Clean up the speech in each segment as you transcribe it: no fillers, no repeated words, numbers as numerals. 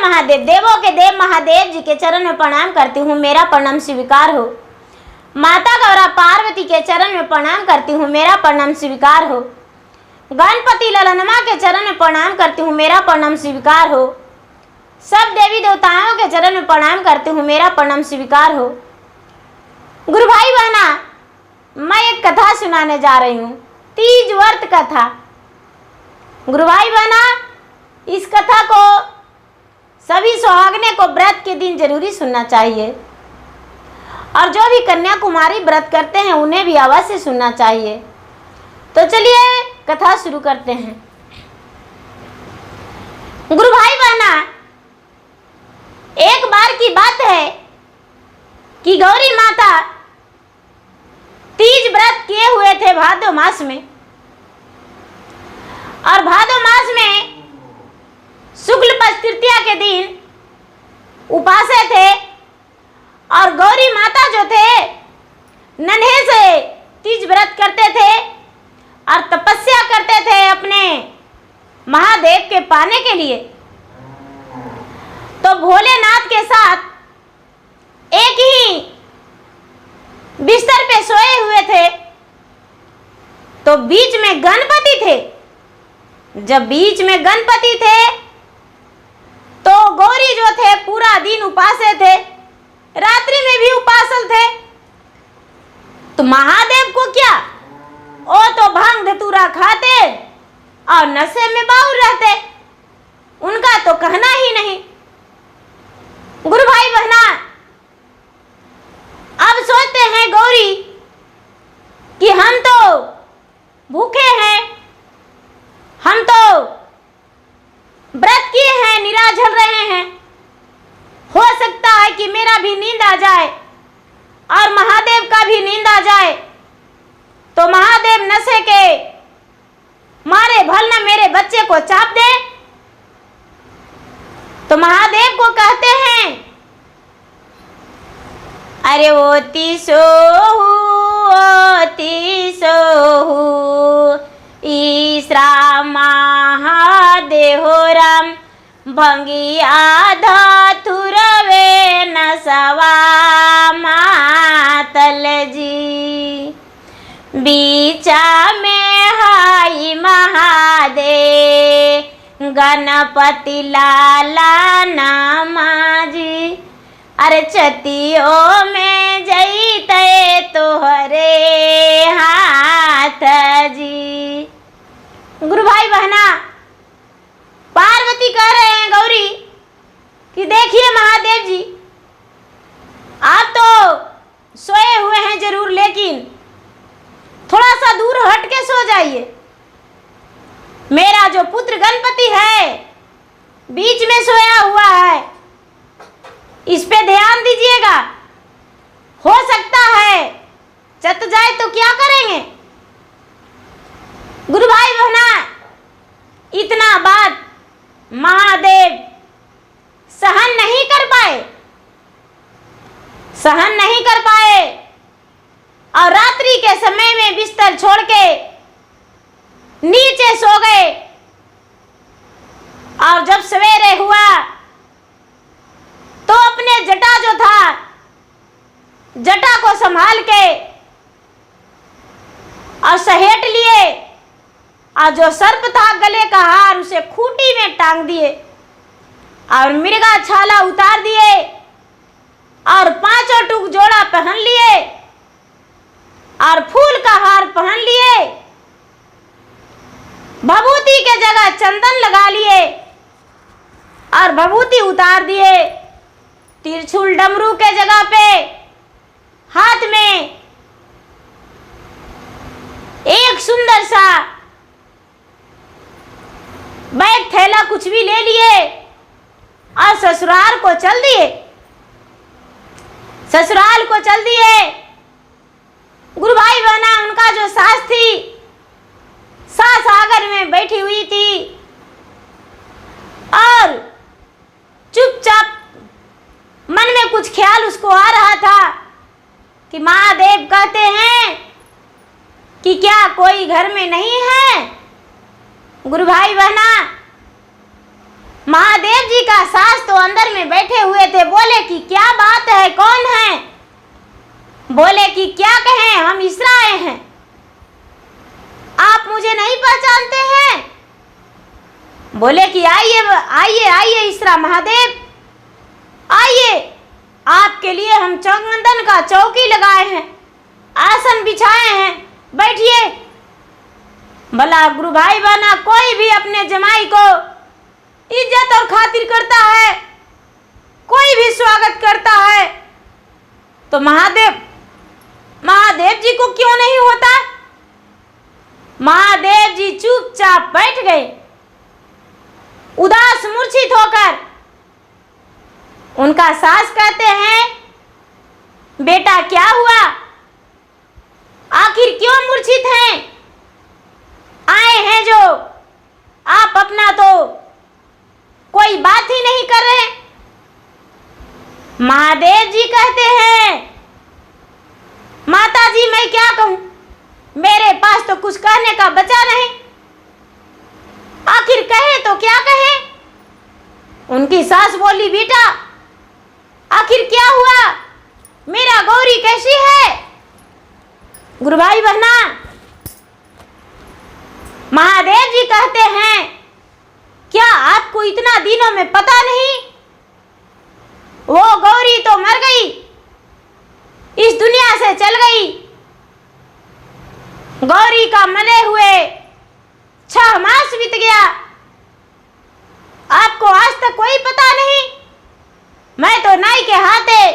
महादेव, देवों के देव महादेव जी के चरण में प्रणाम करती हूँ, मेरा प्रणाम स्वीकार हो। माता गौरा पार्वती के चरण में प्रणाम करती हूँ, मेरा प्रणाम स्वीकार हो। गणपति ललनमा के चरण में प्रणाम करती हूँ, मेरा प्रणाम स्वीकार हो। सब देवी देवताओं के चरण में प्रणाम करती हूँ, मेरा प्रणाम स्वीकार हो। गुरु भाई बहना, मैं एक कथा सुनाने जा रही हूँ, तीज व्रत कथा। गुरु भाई बहना, इस कथा को सभी सुहागने को व्रत के दिन जरूरी सुनना चाहिए, और जो भी कन्याकुमारी व्रत करते हैं उन्हें भी अवश्य सुनना चाहिए। तो चलिए कथा शुरू करते हैं। गुरु भाई बहना, एक बार की बात है कि गौरी माता तीज व्रत किए हुए थे भादो मास में, और भादो मास में शुक्ल पक्ष तृतीया के दिन उपासे थे, और गौरी माता जो थे नन्हे से तीज व्रत करते थे और तपस्या करते थे अपने महादेव के पाने के लिए। तो भोलेनाथ के साथ एक ही बिस्तर पे सोए हुए थे, तो बीच में गणपति थे। जब बीच में गणपति थे तो गौरी जो थे पूरा दिन उपासे थे, रात्रि में भी उपासल थे। तो महादेव को क्या, वो तो भांग धतूरा खाते और नशे में बाउल रहते, उनका तो कहना ही नहीं। गुरु भाई बहना, अब सोचते हैं गौरी कि हम तो भूखे हैं, हम तो व्रत किए हैं, निराझल रहे हैं, हो सकता है कि मेरा भी नींद आ जाए और महादेव का भी नींद आ जाए, तो महादेव नशे के मारे भल न मेरे बच्चे को चाप दे। तो महादेव को कहते हैं, अरे ओती सोहू ईश्रा महादेव राम भंगिया धतुरवे नसवा मातल जी। बीचा में हाई महादेव गणपति लाला नामाजी। अरे छतियों में जईते तोहरे हाथ जी। गुरु भाई बहना, पार्वती कह रहे हैं गौरी कि देखिए महादेव जी, आप तो सोए हुए हैं जरूर, लेकिन थोड़ा सा दूर हट के सो जाइए। मेरा जो पुत्र गणपति है बीच में सोया हुआ है, इस पे ध्यान दीजिएगा। हो सकता है चत जाए तो क्या करेंगे। गुरु भाई बहना, इतना बात महादेव सहन नहीं कर पाए, और रात्रि के समय में बिस्तर छोड़ के नीचे सो गए। और जब सवेरे हुआ तो अपने जटा जो था, जटा को संभाल के और सहेट लिए, और जो सर्प था गले का हार उसे खूंटी में टांग दिए, और मृगा छाला उतार दिए, और 5 टूक जोड़ा पहन लिए, और फूल का हार पहन लिए, भभूति के जगह चंदन लगा लिए, और भभूति उतार दिए। तिरछुल डमरू के जगह पे हाथ में एक सुंदर सा बैग थैला कुछ भी ले लिए, और ससुराल को चल दिए। गुरु भाई बहना, उनका जो सास थी, सास आंगन में बैठी हुई थी, और चुपचाप मन में कुछ ख्याल उसको आ रहा था कि महादेव कहते हैं कि क्या कोई घर में नहीं है। गुरु भाई बहना, महादेव जी का सास तो अंदर में बैठे हुए थे। बोले कि क्या बात है, कौन है? बोले कि क्या कहें, हम इसरा आए हैं, आप मुझे नहीं पहचानते हैं? बोले कि आइए आइए आइए इसरा महादेव, आइए, आपके लिए हम चंदन का चौकी लगाए हैं, आसन बिछाए हैं, बैठिए। भला गुरु भाई बहना, कोई भी अपने जमाई को इज्जत और खातिर करता है, कोई भी स्वागत करता है, तो महादेव जी को क्यों नहीं होता? महादेव जी चुपचाप बैठ गए, उदास मूर्छित होकर। उनका सास कहते हैं, बेटा क्या हुआ, आखिर क्यों मूर्छित हैं? आए हैं जो आप अपना तो कोई बात ही नहीं कर रहे। महादेव जी कहते हैं, माता जी मैं क्या कहूं, मेरे पास तो कुछ कहने का बचा नहीं, आखिर कहे तो क्या कहे? उनकी सास बोली, बेटा आखिर क्या हुआ, मेरा गौरी कैसी है? गुरु भाई बहना, महादेव जी कहते हैं, क्या आपको इतना दिनों में पता नहीं, वो गौरी तो मर गई, इस दुनिया से चल गई। गौरी का मरे हुए 6 मास बीत गया, आपको आज तक कोई पता नहीं? मैं तो नाई के हाथे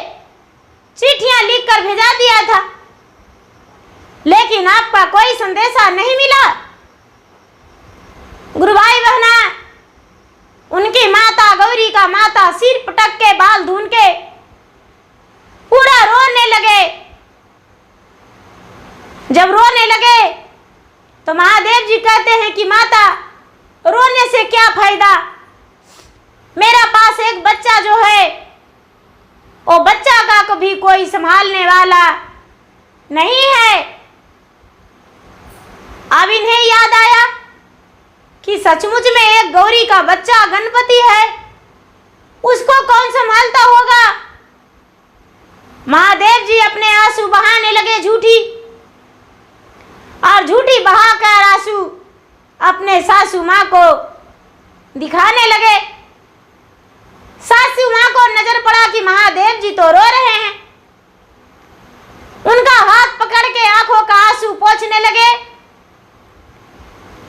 चिट्ठियां लिखकर भेजा दिया था, लेकिन आपका कोई संदेशा नहीं मिला। गुरु भाई बहना, उनकी माता गौरी का माता सिर पटक के बाल धून के पूरा रोने लगे। जब रोने लगे तो महादेव जी कहते हैं कि माता रोने से क्या फायदा, मेरा पास एक बच्चा जो है, वो बच्चा का कभी कोई संभालने वाला नहीं है। अब इन्हें याद आया कि सचमुच में एक गौरी का बच्चा गणपति है, उसको कौन संभालता होगा? महादेव जी अपने आंसू बहाने लगे झूठी, और झूठी बहाकर आंसू अपने सासू माँ को दिखाने लगे। सासू माँ को नजर पड़ा कि महादेव जी तो रो रहे हैं, उनका हाथ पकड़ के आंखों का आंसू पोंछने लगे।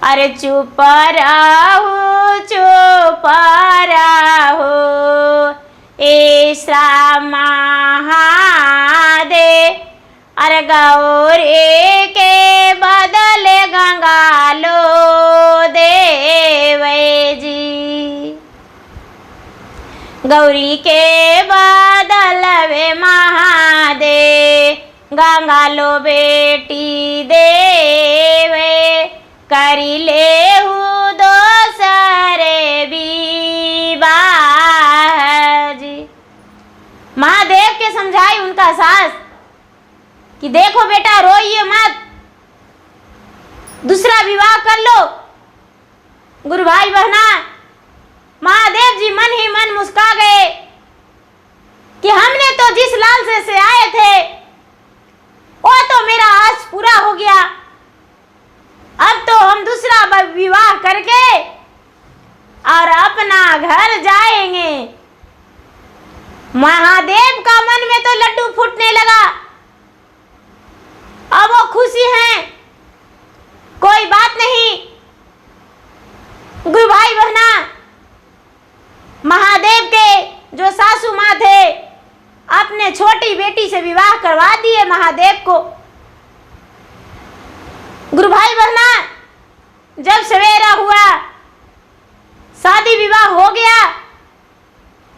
अरे चुप रहो ऐसा महादेव, अरे गौरी के बदले गंगा लो देव जी, गौरी के बदल वे महादेव गंगा लो बेटी देवे, करी ले दोसरे विवाह जी। महादेव के समझाई उनका सास कि देखो बेटा रोइए मत, दूसरा विवाह कर लो। गुरु भाई बहना, महादेव जी मन ही मन मुस्कुरा गए कि हमने तो जिस लालसे से आए थे वो तो मेरा आज पूरा हो गया, अब तो हम दूसरा विवाह करके और अपना घर जाएंगे। महादेव का मन में तो लड्डू फूटने लगा, अब वो खुशी हैं, कोई बात नहीं। गुरु भाई बहना, महादेव के जो सासू माँ थे अपने छोटी बेटी से विवाह करवा दिए महादेव को। गुरु भाई बहना, जब सवेरा हुआ, शादी विवाह हो गया,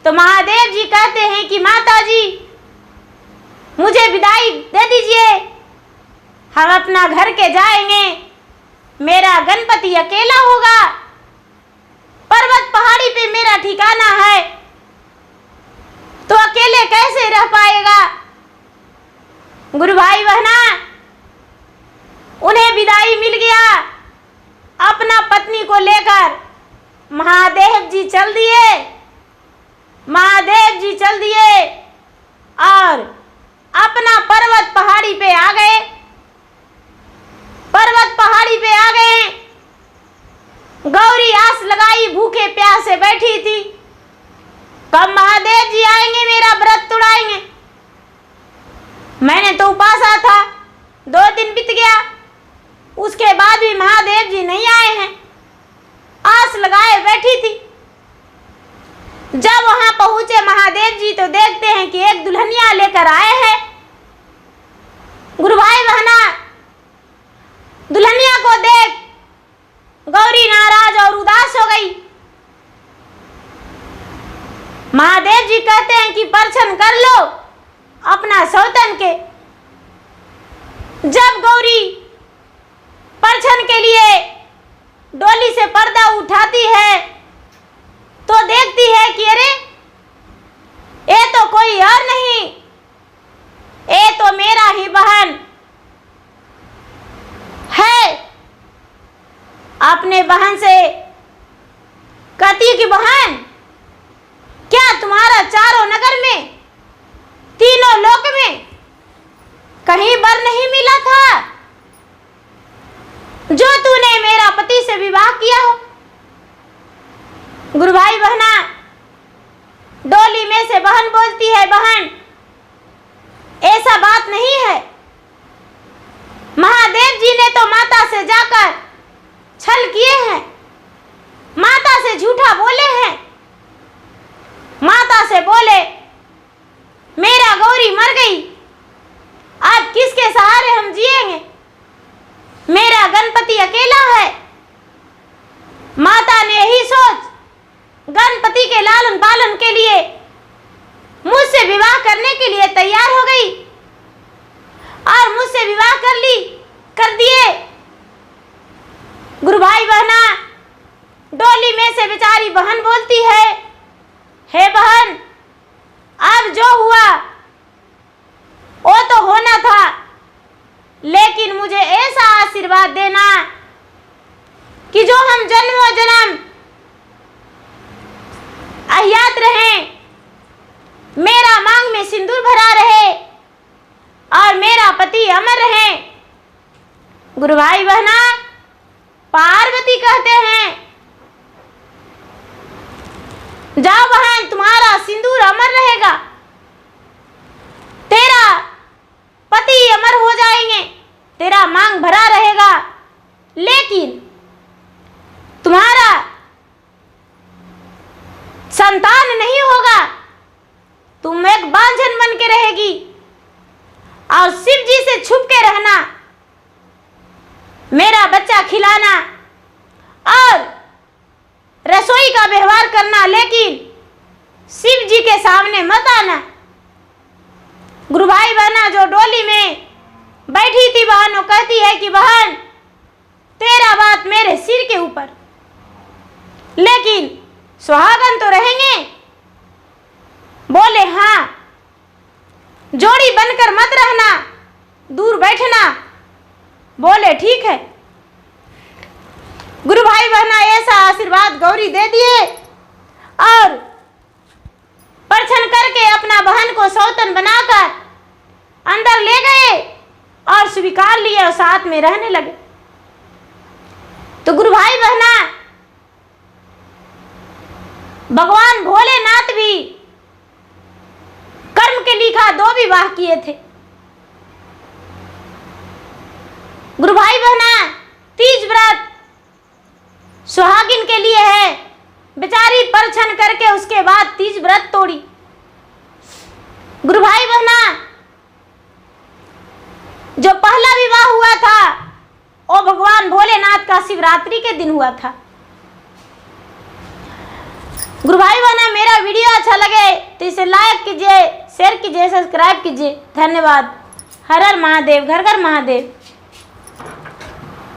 तो महादेव जी कहते हैं कि माता जी मुझे विदाई दे दीजिए, हम अपना घर के जाएंगे, मेरा गणपति अकेला होगा, पर्वत पहाड़ी पे मेरा ठिकाना है, तो अकेले कैसे रह पाएगा। गुरु भाई बहना, उन्हें विदाई मिल गया, अपना पत्नी को लेकर महादेव जी चल दिए, महादेव जी चल दिए और अपना पर्वत पहाड़ी पे आ गए। पर्वत पहाड़ी पे आ गए। गौरी आस लगाई, भूखे प्यासे बैठी थी, कब महादेव जी आएंगे, मेरा व्रत तोड़ाएंगे। मैंने तो उपासा था, 2 दिन बीत गया, उसके बाद भी महादेव जी नहीं आए हैं। आस लगाए बैठी थी। जब वहां पहुंचे महादेव जी तो देखते हैं कि एक दुल्हनिया लेकर आए हैं। गुरु भाई बहना, दुल्हनिया को देख गौरी नाराज और उदास हो गई। महादेव जी कहते हैं कि परछन कर लो अपना सौतन के। जब गौरी परछन के लिए डोली से पर्दा उठाती है तो देखती है कि अरे ये तो कोई और नहीं, ये तो मेरा ही बहन है। अपने बहन से कहती है कि बहन, क्या तुम्हारा चारों नगर में, तीनों लोक में कहीं बर नहीं मिला था जो तूने मेरा पति से विवाह किया हो? गुरु भाई बहना, डोली में से बहन बोलती है, बहन ऐसा बात नहीं है। महादेव जी ने तो माता से जाकर छल किए हैं, माता से झूठा बोले हैं। माता से बोले मेरा गौरी मर गई, अब किसके सहारे हम जिएंगे, मेरा गणपति अकेला है। माता ने यही सोच गणपति के लालन पालन के लिए मुझसे विवाह करने के लिए तैयार हो गई और मुझसे विवाह कर दिए। गुरु भाई बहना, डोली में से बेचारी बहन बोलती है, हे बहन, अब जो हुआ वो तो होना था, लेकिन मुझे ऐसा आशीर्वाद देना कि जो हम जन्मों जन्म अहियात रहें, मेरा मांग में सिंदूर भरा रहे और मेरा पति अमर रहे। गुरु भाई बहना, पार्वती कहते हैं, जाओ बहन, तुम्हारा सिंदूर अमर रहेगा, तेरा पति अमर हो जाएंगे, तेरा मांग भरा रहेगा, लेकिन तुम्हारा संतान नहीं होगा, तुम एक बांझन बन के रहेगी और शिव जी से छुप के रहना, मेरा बच्चा खिलाना और रसोई का व्यवहार करना, लेकिन शिव जी के सामने मत आना। गुरु भाई बहना, जो डोली में बैठी थी बहन, वो कहती है कि बहन, तेरा बात मेरे सिर के ऊपर, लेकिन सुहागन तो रहेंगे। बोले हाँ, जोड़ी बनकर मत रहना, दूर बैठना। बोले ठीक है। गुरु भाई बहना, ऐसा आशीर्वाद गौरी दे दिए और परछन करके अपना बहन को सौतन बनाकर अंदर ले गए और स्वीकार लिए और साथ में रहने लगे। तो गुरु भाई बहना, भगवान भोलेनाथ भी कर्म के लिखा 2 विवाह किए थे। गुरु भाई बहना, तीज व्रत सुहागिन के लिए है, बेचारी परछन करके उसके बाद तीज व्रत तोड़ी। गुरु भाई बहना, जो पहला विवाह हुआ था वो भगवान भोलेनाथ का शिवरात्रि के दिन हुआ था। गुरु भाई बहना, मेरा वीडियो अच्छा लगे तो इसे लाइक कीजिए, शेयर कीजिए, सब्सक्राइब कीजिए। धन्यवाद। हर हर महादेव, घर घर महादेव।